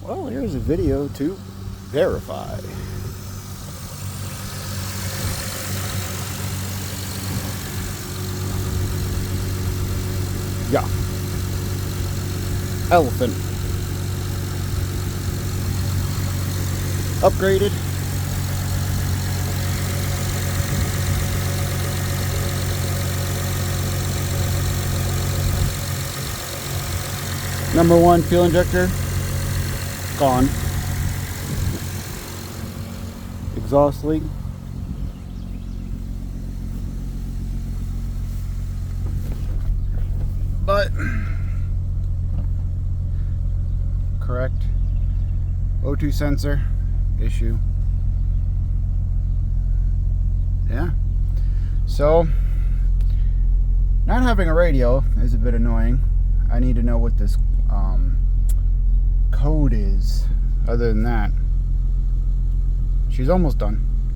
Well, here's a video to verify. Yeah. Elephant. Upgraded. Number one fuel injector gone. Exhaust leak. But correct. O2 sensor issue. Yeah. So not having a radio is a bit annoying. I need to know what this code is. Other than that, she's almost done.